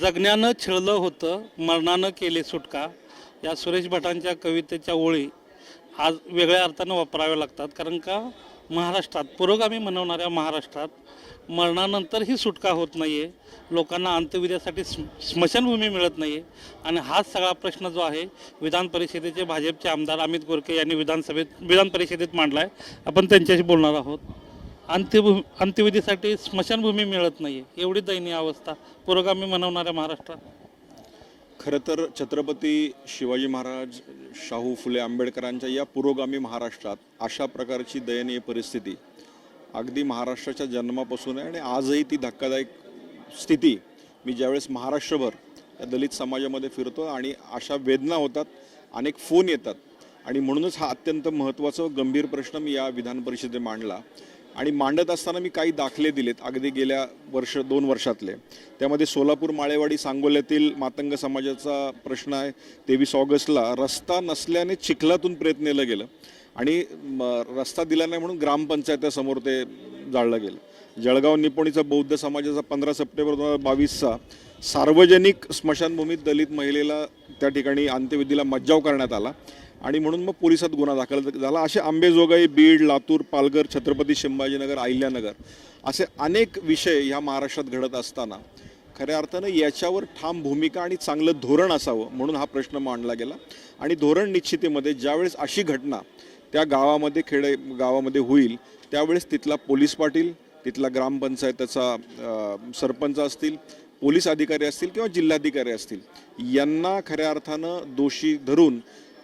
जगण्यानं छळलं होतं, मरणानं केले सुटका, या सुरेश भटांच्या कवितेच्या ओळी आज वेगळ्या अर्थानं वापराव्या लागतात. कारण का महाराष्ट्रात, पुरोगामी म्हणवणाऱ्या महाराष्ट्रात मरणानंतरही सुटका होत नाही आहे. लोकांना अंत्यविध्यासाठी स्मशानभूमी मिळत नाही आहे. आणि हाच सगळा प्रश्न जो आहे विधान परिषदेचे भाजपचे आमदार अमित गोरके यांनी विधान परिषदेत मांडला आहे. आपण त्यांच्याशी बोलणार आहोत. अंत्यविधीसाठी स्मशानभूमी मिळत नाही आहे, एवढी दयनीय अवस्था पुरोगामी म्हणवणाऱ्या महाराष्ट्रात. खरं तर छत्रपती शिवाजी महाराज, शाहू फुले आंबेडकरांच्या या पुरोगामी महाराष्ट्रात अशा प्रकारची दयनीय परिस्थिती अगदी महाराष्ट्राच्या जन्मापासून आहे आणि आजही ती धक्कादायक स्थिती मी ज्यावेळेस महाराष्ट्रभर या दलित समाजामध्ये फिरतो आणि अशा वेदना होतात, अनेक फोन येतात आणि म्हणूनच हा अत्यंत महत्त्वाचा व गंभीर प्रश्न मी या विधान परिषदेत मांडला. आणि मांडत असताना मी काही दाखले दिलेत अगदी गेल्या 2 वर्षातले. त्यामध्ये सोलापूर, माळेवाडी, सांगोल्यातील मातंग समाजाचा प्रश्न आहे. 23 ऑगस्टला रस्ता नसल्याने चिखलातून प्रेत नेलं गेलं आणि रस्ता दिला नाही म्हणून ग्रामपंचायतीसमोर ते जाळलं गेलं. जळगाव निपोणीचा बौद्ध समाजाचा 15 सप्टेंबर 2022चा सार्वजनिक स्मशानभूमीत दलित महिलेला त्या ठिकाणी अंत्यविधीला मज्जाव करण्यात आला आणि म्हणून मग पोलिसात गुन्हा दाखल झाला. असे अंबेजोगाई, बीड, लातूर, पालघर, छत्रपती संभाजीनगर, अहिल्यानगर असे अनेक विषय ह्या महाराष्ट्रात घडत असताना खऱ्या अर्थानं याच्यावर ठाम भूमिका आणि चांगलं धोरण असावं म्हणून हा प्रश्न मांडला गेला. आणि धोरण निश्चितीमध्ये ज्यावेळेस अशी घटना त्या गावामध्ये गावामध्ये होईल त्यावेळेस तिथला पोलीस पाटील, तिथला ग्रामपंचायतीचा सरपंच असतील, पोलीस अधिकारी असतील किंवा जिल्हाधिकारी असतील, यांना खऱ्या अर्थानं दोषी धरून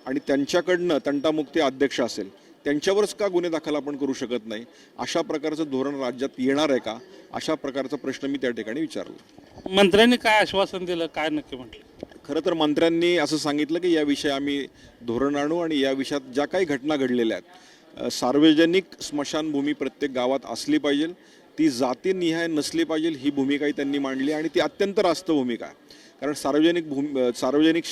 आणि त्यांच्याकडनं तंटामुक्ती अध्यक्ष असेल त्यांच्यावरच का गुन्हे दाखल आपण करू शकत नाही, अशा प्रकारचं धोरण राज्यात येणार आहे का, अशा प्रकारचा प्रश्न मी त्या ठिकाणी विचारला. मंत्र्यांनी काय आश्वासन दिलं, काय नक्की म्हटलं? खरं तर मंत्र्यांनी असं सांगितलं की याविषयी आम्ही धोरण आणू आणि या विषयात ज्या काही घटना घडलेल्या आहेत, सार्वजनिक स्मशानभूमी प्रत्येक गावात असली पाहिजे, ती जातीनिहाय नसली पाहिजे, ही भूमिकाही त्यांनी मांडली आणि ती अत्यंत रास्त भूमिका आहे. कारण सार्वजनिक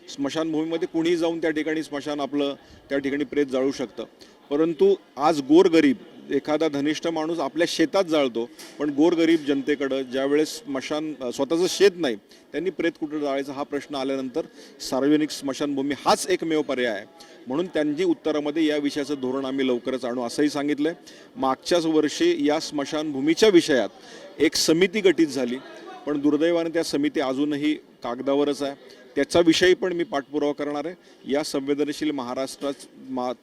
स्मशानभूमीमध्ये कुणीही जाऊन त्या ठिकाणी स्मशान आपलं त्या ठिकाणी प्रेत जाळू शकतं. परंतु आज गोरगरीब एखादा धनिष्ठ माणूस आपल्या शेतात जाळतो, पण गोरगरीब जनतेकडं ज्यावेळेस स्वतःचं शेत नाही त्यांनी प्रेत कुठं जाळायचं हा प्रश्न आल्यानंतर सार्वजनिक स्मशानभूमी हाच एकमेव पर्याय आहे. म्हणून त्यांनी उत्तरामध्ये या विषयाचं धोरण आम्ही लवकरच आणू असंही सांगितलं आहे. मागच्याच वर्षी या स्मशानभूमीच्या विषयात एक समिती गठीत झाली, पण दुर्दैवाने त्या समिती अजूनही कागदावरच आहे. त्याचा विषयी पण मी पाठपुरावा करणार आहे. या संवेदनशील महाराष्ट्रात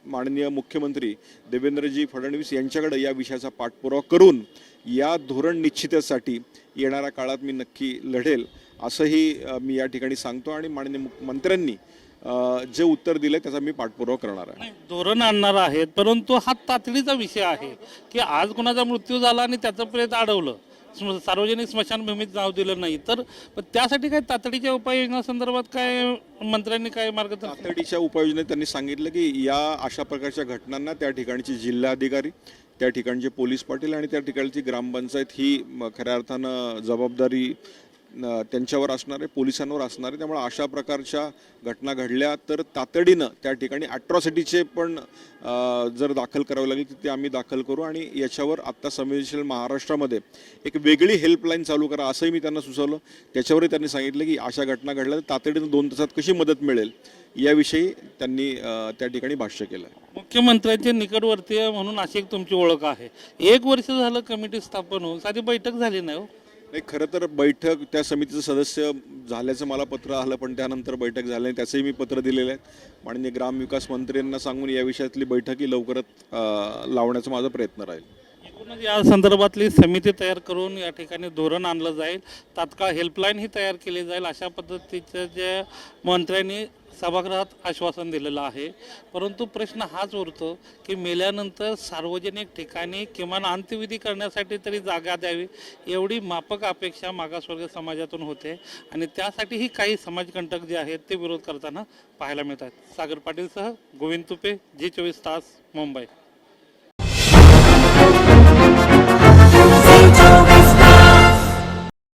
माननीय मुख्यमंत्री देवेंद्रजी फडणवीस यांच्याकडे या विषयाचा पाठपुरावा करून या धोरण निश्चितीसाठी येणाऱ्या काळात मी नक्की लढेल असंही मी या ठिकाणी सांगतो. आणि माननीय मंत्र्यांनी जे उत्तर दिले त्याचा मी पाठपुरावा करणार आहे. धोरण आणणार आहेत, परंतु हा तातडीचा विषय आहे की आज कोणाचा मृत्यू झाला आणि त्याचं प्रेत अडवलं, सार्वजनिक स्मशानभूमीत नाव दिलं नाही, तर त्यासाठी काय तातडीच्या उपाययोजना संदर्भात काय मंत्र्यांनी काय मार्गदर्शन? तातडीच्या उपाययोजनेत त्यांनी सांगितलं की या अशा प्रकारच्या घटनांना त्या ठिकाणची जिल्हाधिकारी, त्या ठिकाणचे पोलीस पाटील आणि त्या ठिकाणची ग्रामपंचायत ही खऱ्या अर्थानं जबाबदारी त्यांच्यावर असणार आहे, पोलिसांवर असणार आहे. त्यामुळे अशा प्रकारच्या घटना घडल्या तर तातडीनं त्या ठिकाणी अॅट्रॉसिटीचे पण जर दाखल करावे लागेल ते आम्ही दाखल करू. आणि याच्यावर आत्ता संवेदनशील महाराष्ट्रामध्ये एक वेगळी हेल्पलाईन चालू करा असंही मी त्यांना सुचवलं. त्याच्यावरही त्यांनी सांगितलं की अशा घटना घडल्या तर तातडीनं 2 तासात कशी मदत मिळेल याविषयी त्यांनी त्या ठिकाणी भाष्य केलं. मुख्यमंत्र्यांचे निकटवर्तीय म्हणून अशी एक तुमची ओळख आहे. 1 वर्ष झालं कमिटी स्थापन होऊन साधी बैठक झाली नाही हो. नाही, खरं तर बैठक त्या समितीचं सदस्य झाल्याचं मला पत्र आलं, पण त्यानंतर बैठक झाली नाही. त्याचंही मी पत्र दिलेलं आहे. माननीय ग्रामविकास मंत्र्यांना सांगून या विषयातली बैठकी लवकरच लावण्याचा माझा प्रयत्न राहील. एकूणच या संदर्भातली समिती तयार करून या ठिकाणी धोरण आणलं जाईल, तात्काळ हेल्पलाईन ही तयार केली जाईल, अशा पद्धतीचं जे मंत्र्यांनी सभागृहात आश्वासन दिलेलं आहे. परंतु प्रश्न हाच उरतो की मेल्यानंतर सार्वजनिक ठिकाणी किमान अंत्यविधी करण्यासाठी तरी जागा द्यावी, एवढी माफक अपेक्षा मागासवर्गीय समाजातून होते आणि त्यासाठीही काही समाजकंटक जे आहेत ते विरोध करताना पाहायला मिळतात. सागर पाटीलसह गोविंद तुपे, G24 तास, मुंबई.